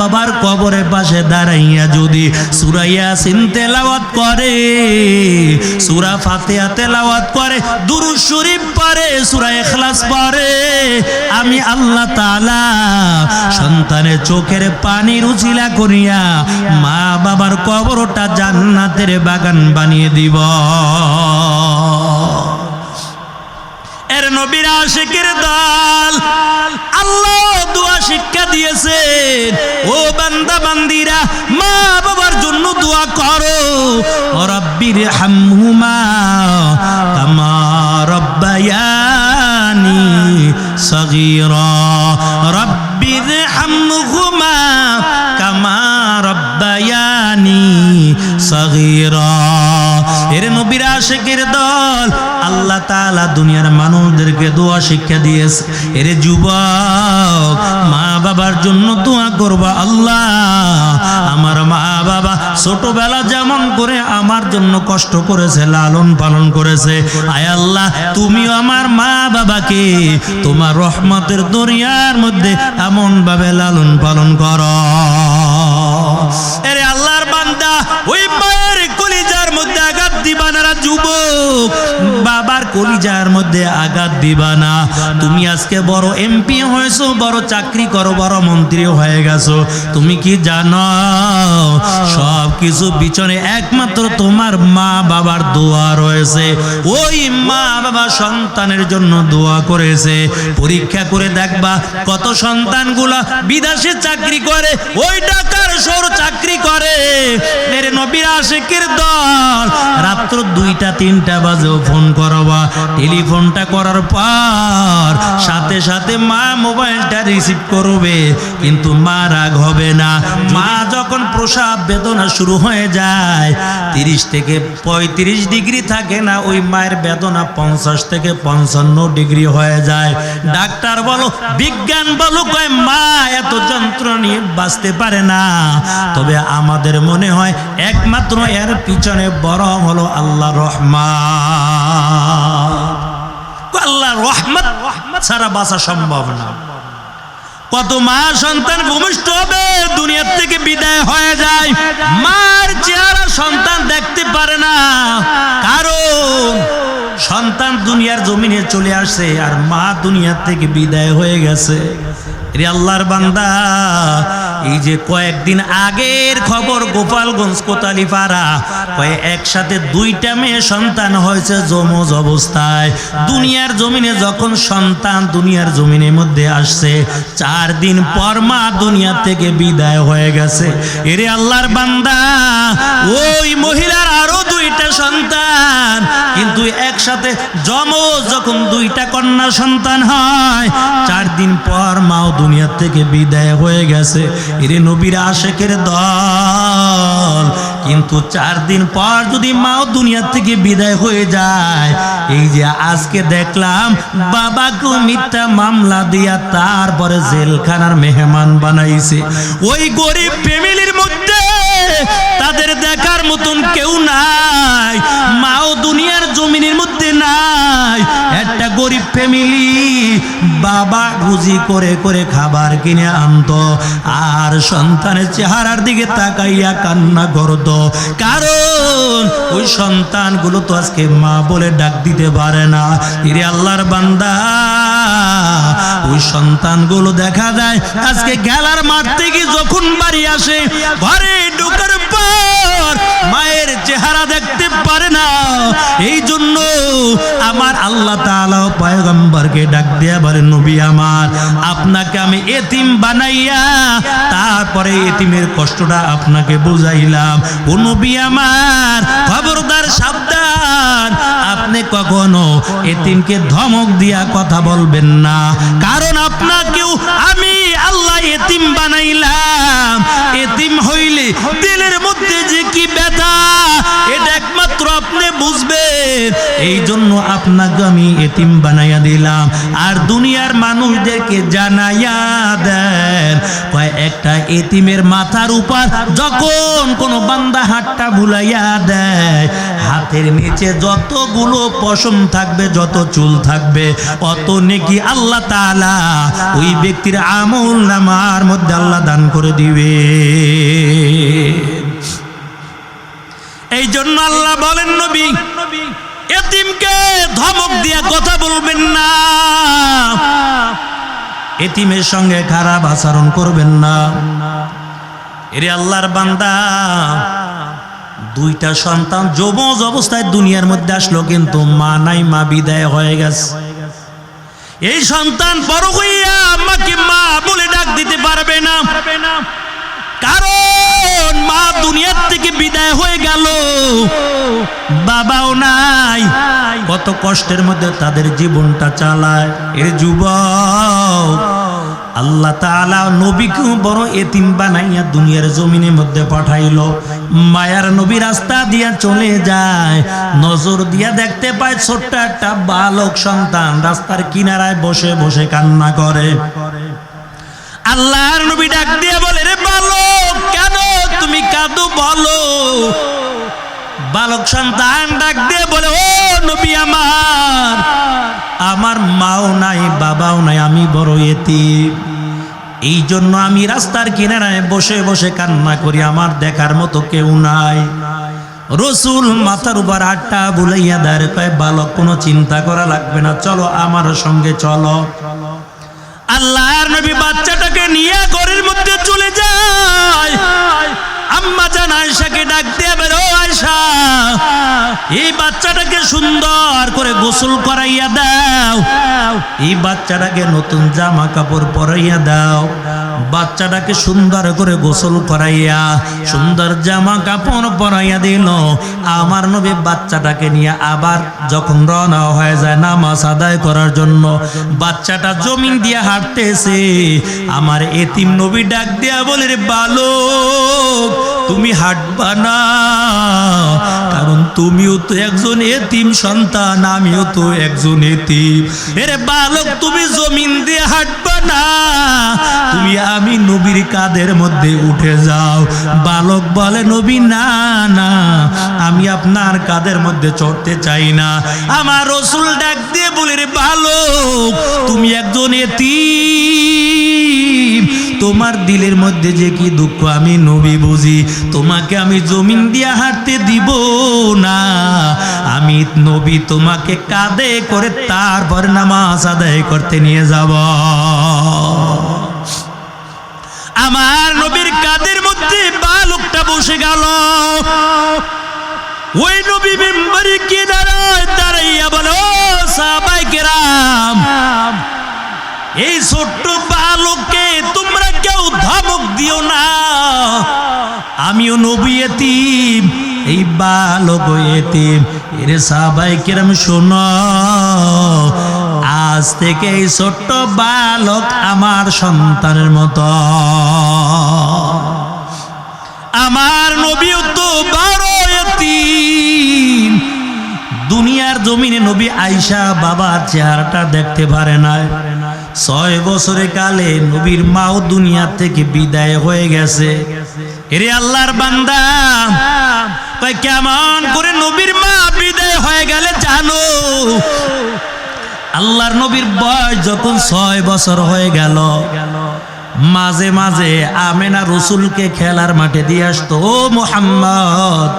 বাবার কবরের পাশে দাঁড়াইয়া যদি সূরা ইয়াসিন তেলাওয়াত করে, সূরা ফাতিহা তেলাওয়াত করে, দুরূদ শরীফ পড়ে, সূরা ইখলাস পড়ে, আমি আল্লাহ তাআলা সন্তানের চোখের পানির উছিলা করিয়া মা বাবার কবরটা জান্নাতের বাগান বানিয়ে দিব। এর নবীর আশিকের দল আল্লাহ দোয়া শিক্ষা দিয়েছেন, ও বান্দা বান্দিরা মা বাবার জন্য দোয়া করো, রব্বির হামহুমা কামা রব্বায়ানি সগীরা, রব্বির হামহুমা কামা রব্বায়ানি সগীরা। এর নবীর আশিকের দল আল্লাহ তাআলা দুনিয়ার মানুষদেরকে দোয়া শিক্ষা দিয়েছে। এর যুবক মা বাবার জন্য দোয়া করবা, আল্লাহ আমার মা বাবা ছোটবেলা যেমন করে আমার জন্য কষ্ট করেছে, লালন পালন করেছে, আয় আল্লাহ তুমিও আমার মা বাবাকে তোমার রহমতের দরিয়ার মধ্যে এমন ভাবে লালন পালন করো। এরে আল্লাহর বান্দা, ওই মায়ের কলিজার মধ্যে আঘাত দিবা না যুবক, বাবার কলিজার মধ্যে আঘাত দিবা না। তুমি আজকে বড় এমপি হয়েছো, বড় চাকরি করো, বড় মন্ত্রী হয়ে গেছো, তুমি কি জানো সব কিছু পিছনে একমাত্র তোমার মা বাবার দোয়া রয়েছে। ওই মা বাবা সন্তানের জন্য দোয়া করেছে। পরীক্ষা করে দেখবা কত সন্তানগুলা বিদেশে চাকরি করে, ওই টাকার শহর চাকরি করে। মেরে নবীর আশিকের দল রাত্র 2টা-3টা বাজেও ফোন করবা, টেলিফোনটা করার পর সাথে সাথে মা মোবাইলটা রিসিভ করবে, কিন্তু মা রাগ হবে না। মা যখন প্রসব বেদনা শুরু হয়ে যায় 30 থেকে 35 ডিগ্রি থাকে না, ওই মায়ের বেদনা 50 থেকে 55 ডিগ্রি হয়ে যায়। ডাক্তার বলো, বিজ্ঞান বলো, কয় মা এত যন্ত্রণা নিয়ে বাঁচতে পারে না। তবে আমাদের মনে হয় একমাত্র এর পিছনে বড় হলো আল্লাহর রহমত। আল্লাহর রহমত ছাড়া বাঁচা সম্ভব না। কত মা সন্তান ভূমিষ্ঠ হবে, দুনিয়া থেকে বিদায় হয়ে যায়, মার চেহারা সন্তান দেখতে পারে না, কারণ সন্তান দুনিয়ার জমিনে চলে আসে আর মা দুনিয়া থেকে বিদায় হয়ে গেছে। রে আল্লাহর বান্দা, এই যে কয়েকদিন আগের খবর, গোপালগঞ্জ কোতালিপাড়া, একসাথে 2টা মেয়ে সন্তান হয়েছে যমজ অবস্থায়। দুনিয়ার জমিনে যখন সন্তান দুনিয়ার জমিনের মধ্যে আসছে, 4 দিন পর মা দুনিয়া থেকে বিদায় হয়ে গেছে। এরে আল্লাহর বান্দা, ওই মহিলার আরো 2টা সন্তান, কিন্তু একসাথে যমজ যখন 2টা কন্যা সন্তান হয়, 4 দিন পর মাও দুনিয়া থেকে বিদায় হয়ে গেছে। এরে নবীর আশিকের দল, কিন্তু 4 দিন পর যদি মাও দুনিয়া থেকে বিদায় হয়ে যায়, এই যে আজকে দেখলাম বাবাকে মিথ্যা মামলা দিয়া তারপরে জেলখানার মেহমান বানাইছে। ওই গরিব ফ্যামিলির মধ্যে তাদের দেখার মতন কেউ নাই, মাও দুনিয়ার জমিনের মধ্যে নাই। একটা গরিব ফ্যামিলি, বাবা রুজি করে করে খাবার কিনে আনতো আর সন্তানের চেহারার দিকে তাকাইয়া কান্না করতো, কারণ ওই সন্তানগুলো তো আজকে মা বলে ডাক দিতে পারে না। এরে আল্লাহর বান্দা, ওই সন্তানগুলো দেখা যায় আজকে খেলার মাঠ থেকে যখন বাড়ি আসে, ঘরে ঢোকার পর মায়ের চেহারা দেখতে পারে না। এই জন্য আমার আল্লাহ তাআলা পয়গম্বরকে ডাক দিয়া বলেন, নবী আমার, আপনাকে আমি এতিম বানাইয়া তারপরে এতিমের কষ্টটা আপনাকে বুঝাইলাম। ও নবী আমার, খবরদার, সাবধান, আপনি কখনো এতিমকে ধমক দিয়া কথা বলবেন না, কারণ আপনাকেও আমি আল্লাহ এতিম বানাইলাম, এতিম হইলে দিলের মধ্যে যে কি ব্যথা এটা একমাত্র আপনি বুঝবেন। এই জন্য আপনাকে আমি এতিম বানাইয়া দিলাম। আর দুনিয়ার মানুষদেরকে জানাইয়া দেন, কয় একটা এতিমের মাথার উপর যখন কোনো বান্দা হাতটা ভুলাইয়া দেয়, হাতের নিচে যতগুলো পশম থাকবে, যত চুল থাকবে, অত নেকি আল্লাহ তাআলা ওই ব্যক্তির আমল নামার মধ্যে আল্লাহ দান করে দিবে। এই জন্য আল্লাহ বলেন, নবী এতিমকে ধমক দিয়া কথা বলবেন না, এতিমের সঙ্গে খারাপ আচরণ করবেন না। এরে আল্লাহর বান্দা, দুইটা সন্তান যমজ অবস্থায় দুনিয়ার মধ্যে আসলো, কিন্তু মা নাই, মা বিদায় হয়ে গেছে। এই সন্তান বড় হইয়া আমাকে মা বলে ডাক দিতে পারবে না, কারণ মা দুনিয়ার থেকে বিদায় হয়ে গেল, বাবাও নাই। কত কষ্টের মধ্যে তাদের জীবনটা চালায়। এর যুবক, আল্লাহ তাআলা নবীকেও বড় এতিম বানাইয়া দুনিয়ার জমিনের মধ্যে পাঠাইলো। মায়ার নবী রাস্তা দিয়া চলে যায়, নজর দিয়া দেখতে পায় ছোট্ট একটা বালক সন্তান রাস্তার কিনারায় বসে বসে কান্না করে। আল্লাহর নবী ডাক দিয়ে বলে, রে বালক, কেন তুমি কাঁদো বলো। বালক সন্তান ডাক দিয়ে বলে, ও নবী আমার মাও নাই, বাবাও নাই, আমি বড় এতিম। এই জন্য আমি রাস্তার কিনারায় বসে বসে কান্না করি, আমার দেখার মতো কেউ নাই। রসুল মাথার উপর হাতটা বুলাইয়া দেয়, কয় বালক, কোনো চিন্তা করা লাগবে না, চলো আমার সঙ্গে চলো। আল্লাহর নবী বাচ্চাটাকে নিয়ে ঘরের মধ্যে চলে যায়। আম্মা জান আয়েশাকে ডাক দিয়ে বলে, ও আয়েশা, এই বাচ্চাটাকে সুন্দর করে গোসল করাইয়া দাও, এই বাচ্চাটাকে নতুন জামা কাপড় পরাইয়া দাও। বাচ্চাটাকে সুন্দর করে গোসল করাইয়া সুন্দর জামা কাপড় পরাইয়া দিল। আমার নবী বাচ্চাটাকে নিয়ে আবার যখন রওনা হয়ে যায় নামাজ আদায় করার জন্য, বাচ্চাটা জমিন দিয়ে হাঁটতেছে। আমার এতিম নবী ডাক দিয়া বলে, রে বালক, তুমি হাঁটবা না, কারণ তুমিও তো একজন এতিম সন্তান, আমিও তো একজন এতিম। এরে বালক, তুমি জমিন দিয়ে হাঁটবা না, তুমি আমি নবীর কাঁধের মধ্যে উঠে যাও। বালক বলে, নবী না না, আমি আপনার কাঁধের মধ্যে চড়তে চাই না। আমার রাসূল ডাক দিয়ে বলে, রে বালক, তুমি একজন এতিম, তোমার দিলের মধ্যে যে কি দুঃখ আমি নবী বুঝি, তোমাকে আমি জমিন দিয়ে হাঁটতে দিব না। আমি নবী তোমাকে কাঁধে করে তারপর নামাজ আদায় করতে নিয়ে যাব। আমার নবীর কাঁধের মধ্যে বালকটা বসে গেল। ওই নবী মিম্বরে কি দাঁড়াইয়া বলো, সাহাবায়ে কেরাম, এই ছোট্ট বালককে তোমরা কেউ ধমক দিও না, আমিও নবী এতিম, এই বালক এতিম। এরে সাহাবায়ে কেরাম শোনো, আজ থেকে এই ছোট্ট বালক আমার সন্তানের মতো। আমার নবীও তো বড় এতিম। দুনিয়ার জমিনে নবী আয়েশা বাবার চেহারাটা দেখতে পারে না। 6 বছরের কালে নবীর মাও দুনিয়া থেকে বিদায় হয়ে গেছে। এরে আল্লাহর বান্দা, তাই কেমন করে নবীর মা বিদায় হয়ে গেলে জানো? আল্লাহর নবীর বয়স যখন 6 বছর হয়ে গেল, মাঝে মাঝে আমেনা রসুলকে খেলার মাঠে দিয়ে আসতো। ও মুহাম্মদ,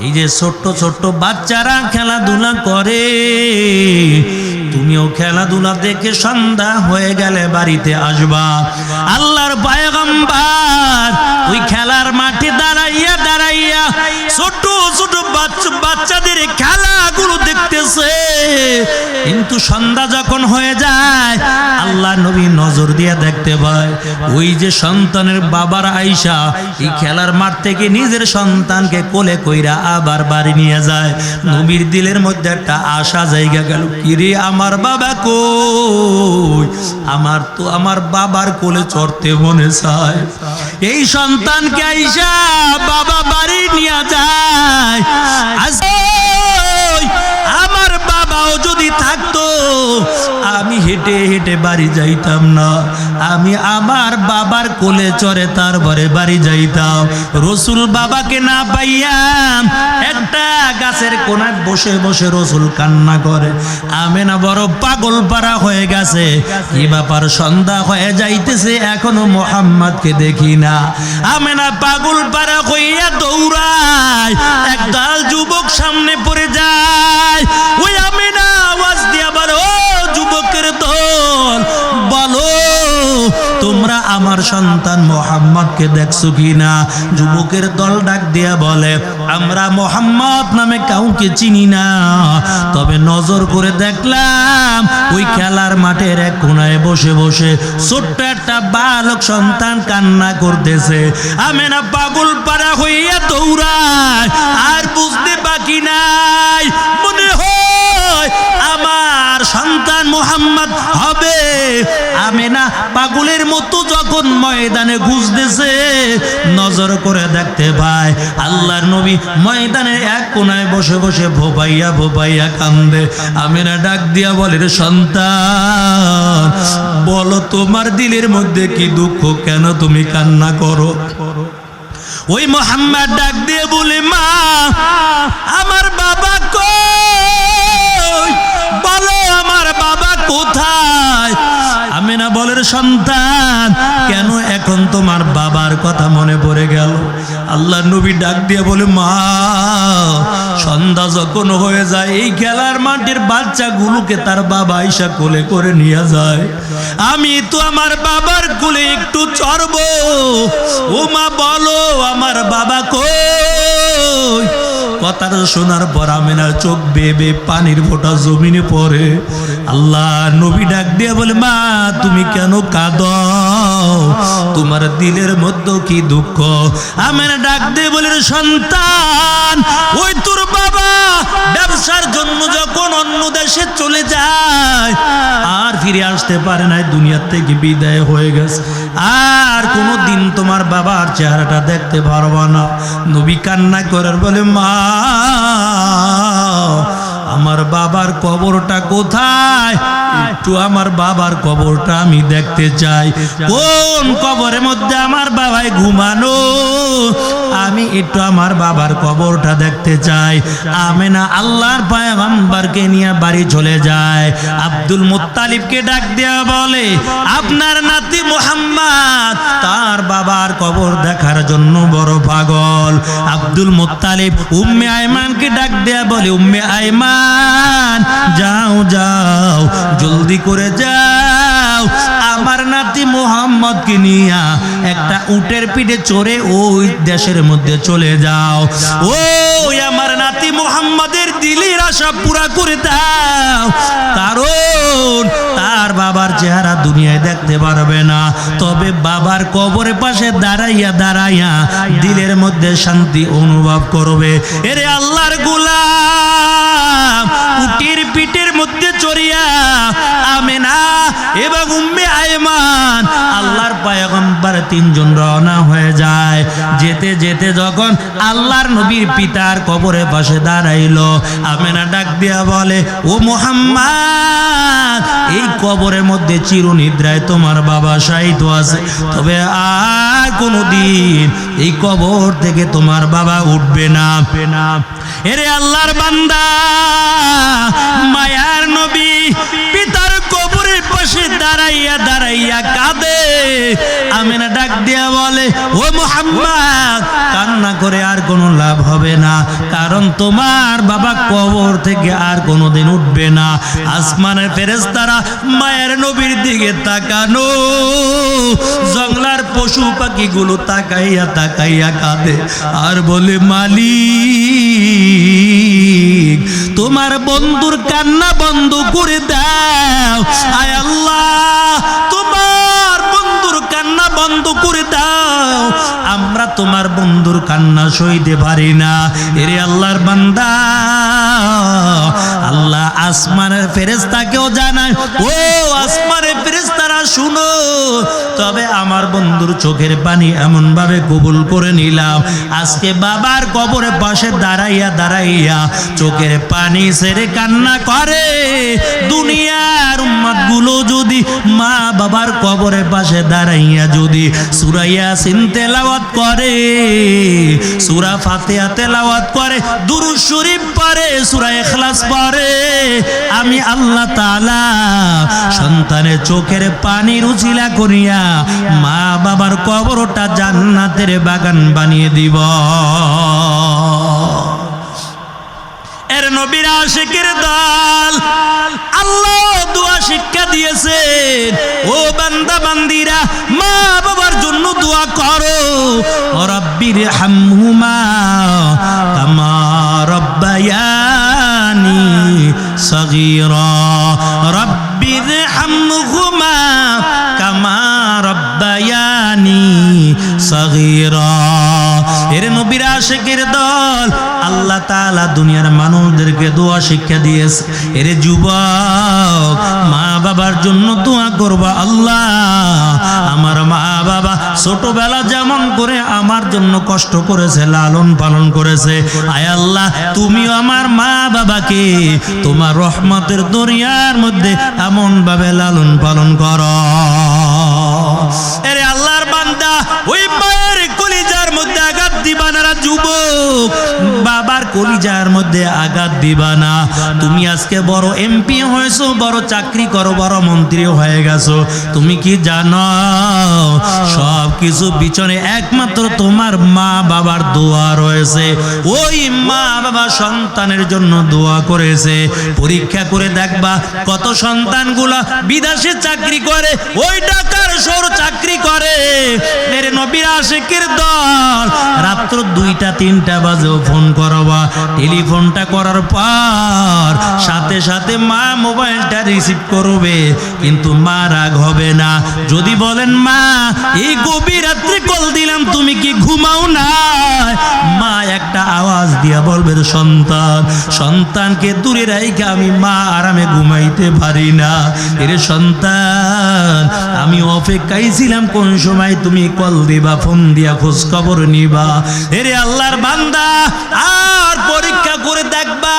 এই যে ছোট্ট ছোট্ট বাচ্চারা খেলাধুলা করে, তুমিও খেলাধুলা দেখে সন্ধ্যা হয়ে গেলে বাড়িতে আসবা। আল্লাহর পয়গম্বর ওই খেলার মাঠে দাঁড়াইয়া দাঁড়াইয়া ছোট ছোট বাচ্চাদের খেলাগুলো দেখতেছে। কিন্তু সন্ধ্যা যখন হয়ে যায়, আল্লাহ নবী নজর দিয়ে দেখতে পায় ওই যে সন্তানের বাবার আয়েশা এই খেলার মাঠ থেকে নিজের সন্তানকে কোলে কইরা আবার বাড়ি নিয়ে যায়। নবীর দিলের মধ্যে একটা আশা জায়গা গেল, কিরে আমার বাবা কই, আমার তো আমার বাবার কোলে চড়তে মনে চায়। এই সন্তানকে আইসা বাবা বাড়ি নিয়ে যায়। আমার বাবাও যদি থাকতো আমি হেঁটে হেঁটে বাড়ি যাইতাম না, আমি আমার বাবার কোলে চড়ে তারপরে বাড়ি যাইতাম। রসুল বাবাকে না পাইয়াম একটা গাছের কোনায় বসে বসে রসুল কান্না করে। আমেনা বড় পাগল পারা হয়ে গেছে, কি ব্যাপার, সন্ধ্যা হয়ে যাইতেছে এখনো মোহাম্মদকে দেখি না। আমেনা পাগল পারা হইয়া দৌড়ায়, একদল যুবক সামনে পড়ে যায়। ওই আমেনা আওয়াজ দিয়া বলে, ও যুবকের দল, বলো তোমরা আমার সন্তান মোহাম্মদকে দেখছো কিনা? যুবকের দল ডাক দিয়া বলে, আমরা মোহাম্মদ নামে কাউকে চিনি না, তবে নজর করে দেখলাম ওই খেলার মাঠের এক কোনায় বসে বসে ছোট্ট একটা বালক সন্তান কান্না করতেছে। আমেনা পাগল পারা হইয়া দৌড়ায়, আর বুঝতে বাকি নাই, মনে হয় আমার সন্তান মোহাম্মদ হবে। আমেনা পাগলের মতো যখন ময়দানে খুঁজতেছে, নজর করে দেখতে পায় আল্লাহর নবী ময়দানের এক কোনায় বসে বসে ভোপাইয়া ভোপাইয়া কান্দে। আমেনা ডাক দিয়া বলে, রে সন্তান, বলো তোমার দিলের মধ্যে কি দুঃখ, কেন তুমি কান্না করো? ওই মোহাম্মদ ডাক দিয়ে বলে, মা আমার বাবা কই, বলো আমার বাবা কোথায়? আমেনা বলে, সন্তান, কেন এখন তোমার বাবার কথা মনে পড়ে গেল? আল্লাহ নবী ডাক দিয়ে বলে, মা সন্ধ্যা যখন হয়ে যায় এই খেলার মাঠের বাচ্চাগুলোকে তার বাবা আইসা কোলে করে নিয়ে যায়, আমি তো আমার বাবার কোলে একটু চড়বো। ও মা বলো আমার বাবা কই? কথাটা শোনার পর আমেনার চোখ বেয়ে বেয়ে পানির ফোঁটা জমিনে পড়ে। আল্লাহ নবী ডাক দিয়ে বলে, মা তুমি কেন কাঁদো? তোমার দিলের মধ্যে কি দুঃখ? আমেনা ডাক দিয়ে বলে, সন্তান, ওই তোর বাবা ব্যবসার জন্য যখন অন্য দেশে চলে যায় আর ফিরে আসতে পারে না, দুনিয়া থেকে বিদায় হয়ে গেছে, আর কোনো দিন তোমার বাবার চেহারাটা দেখতে পারবা না। নবী কান্না করে বলে, মা আমার বাবার কবরটা কোথায়? একটু আমার বাবার কবরটা আমি দেখতে চাই। কোন কবরের মধ্যে আমার বাবাই ঘুমানো, আমি একটু আমার বাবার কবরটা দেখতে চাই। আমেনা আল্লাহর পয়গম্বরকে নিয়ে বাড়ি চলে যায়। আব্দুল মুত্তালিবকে ডাক দেয়া বলে, আপনার নাতি মুহাম্মদ তার বাবার কবর দেখার জন্য বড় পাগল। আব্দুল মুত্তালিব উম্মে আয়মানকে ডাক দেয়া বলে, উম্মে আয়মান, যাও যাও, জলদি করে যাও, আমার নাতি মুহাম্মদকে নিয়ে একটা উটের পিঠে চড়ে ওই দেশের মধ্যে চলে যাও। ওই আমার নাতি মুহাম্মদের দিলের আশা পুরা করে দাও, কারণ তার বাবার চেহারা দুনিয়ায় দেখতে পারবে না, তবে বাবার কবরের পাশে দাঁড়াইয়া দাঁড়াইয়া দিলের মধ্যে শান্তি অনুভব করবে। এরে আল্লাহর গোলাম উটের পিঠের মধ্যে চড়িয়া আমেনা এবং উম্মে আয়মান আল্লাহর পয়গম্বর তিনজন রওনা হয়ে যায়। যেতে যেতে যখন আল্লাহর নবীর পিতার কবরের পাশে দাঁড়াইলো, আমেনা ডাক দিয়া বলে, ও মুহাম্মদ, এই কবরের মধ্যে চিরনিদ্রায় তোমার বাবা শায়িত আছে, তবে আর কোনোদিন এই কবর থেকে তোমার বাবা উঠবে না। এরে আল্লাহর বান্দা, মায়ার নবী পিতার কবরের পাশে দাঁড়াইয়া দাঁড়াইয়া কাঁদে। আমেনা ডাক দিয়া বলে, ও মুহাম্মদ, কান্না করে আর কোনো লাভ হবে না, কারণ তোমার বাবা কবর থেকে আর কোনোদিন উঠবে না। আসমানের ফেরেশতারা মায়ের নবীর দিকে তাকানো, জঙ্গলার পশু পাখিগুলো তাকাইয়া তাকাইয়া কাঁদে আর বলে, মালিক, তোমার বন্ধুর কান্না বন্ধ করে দাও। আয় আল্লাহ, তোমার বন্ধুর কান্না বন্ধ করে দাও, আমরা তোমার বন্ধুর কান্না সইতে পারি না। এরে আল্লাহর বান্দা, আল্লাহ আসমানের ফেরেশতাকেও জানায়, ও আসমানের ফেরেশতারা শুনো, তবে আমার বন্ধুর চোখের পানি এমন ভাবে কবুল করে নিলাম, আজকে বাবার কবরের পাশে দাঁড়াইয়া দাঁড়াইয়া চোখের পানি ছেড়ে কান্না করে। দুনিয়ার উম্মত গুলো যদি মা বাবার কবরের পাশে দাঁড়াইয়া যদি সূরা ইয়াসিন তেলাওয়াত করে, সূরা ফাতিহা তেলাওয়াত করে, দুরূদ শরীফ পড়ে, সূরা ইখলাস পড়ে, আমি আল্লাহ তাআলা সন্তানের চোখের পানির উছিলা করিয়া মা বাবার কবরটা জান্নাতের বাগান বানিয়ে দিব। এর নবীর আশিকের দল, আল্লাহ দোয়া শিক্ষা দিয়েছেন, ও বান্দা বান্দিরা মা বাবার জন্য দোয়া করো, রব্বির হামহুমা কামা রব্বায়ানি সগীরা, রব্বির হামহুমা কামা রব্বায়ানি সগীরা। এর নবীর আশিকের দল, আল্লাহ তাআলা দুনিয়ার মানুষদেরকে দোয়া শিক্ষা দিয়েছে। এর যুবক, মা বাবার জন্য দোয়া করবা, আল্লাহ আমার মা বাবা ছোটবেলা যেমন করে আমার জন্য কষ্ট করেছে, লালন পালন করেছে, আয় আল্লাহ তুমিও আমার মা বাবাকে তোমার রহমতের দরিয়ার মধ্যে এমন ভাবে লালন পালন করো। এরে আল্লাহর বান্দা, ওই মায়ের কলিজার মধ্যে আঘাত দিবা না যুবক, বাবার কলিজার মধ্যে আঘাত দিবা না। তুমি আজকে বড় এমপি হয়েছো, বড় চাকরি করো, বড় মন্ত্রী হয়ে গেছো, তুমি কি জানো সব কিছু পিছনে একমাত্র তোমার মা বাবার দোয়া রয়েছে। ওই মা বাবা সন্তানের জন্য দোয়া করেছে। পরীক্ষা করে দেখবা কত সন্তানগুলা বিদেশে চাকরি করে, ওই টাকার সর চাকরি করে। মেরে নবীর আশিকের দল, রাত্র 2টা-3টা বাজেও ফোন করবা, টেলিফোনটা করার পর সাথে সাথে মা মোবাইলটা রিসিভ করবে, কিন্তু মা রাগ হবে না। যদি বলেন মা এই গভীর রাত্রে কল দিলাম, তুমি কি ঘুমাও না? মা একটা আওয়াজ দিয়া বলবে, সন্তান, সন্তানকে দূরে রাইখা আমি মা আরামে ঘুমাইতে পারি না। এর সন্তান, আমি অপেক্ষায় ছিলাম কোন সময় তুমি কল দিবা, ফোন দিয়া খোঁজ খবর নিবা। এরে আল্লাহর বান্দা, আর পরীক্ষা করে দেখবা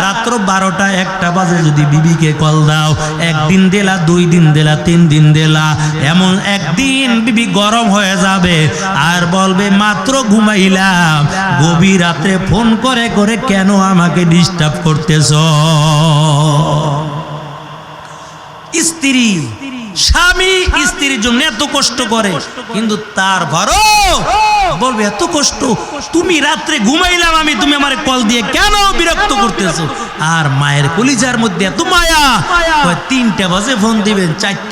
রাত্র 12টা-1টা বাজে যদি বিবিকে কল দাও, 1 দিন দিলা, 2 দিন দিলা, 3 দিন দিলা, এমন একদিন বিবি গরম হয়ে যাবে আর বলবে মাত্র ঘুমাইলাম, গভীর রাত্রে ফোন করে করে কেন আমাকে ডিস্টার্ব করতেছ? স্ত্রী, স্বামী স্ত্রীর জন্য এত কষ্ট করে, কিন্তু তারপরও বলবে এত কষ্ট, তুমি রাত্রে ঘুমাইলাম আমি, তুমি আমার কল দিয়ে কেন বিরক্ত করতেছো? আর মায়ের কলিজার মধ্যে এত মায়া, 3টা বাজে ফোন দিবেন, 4টা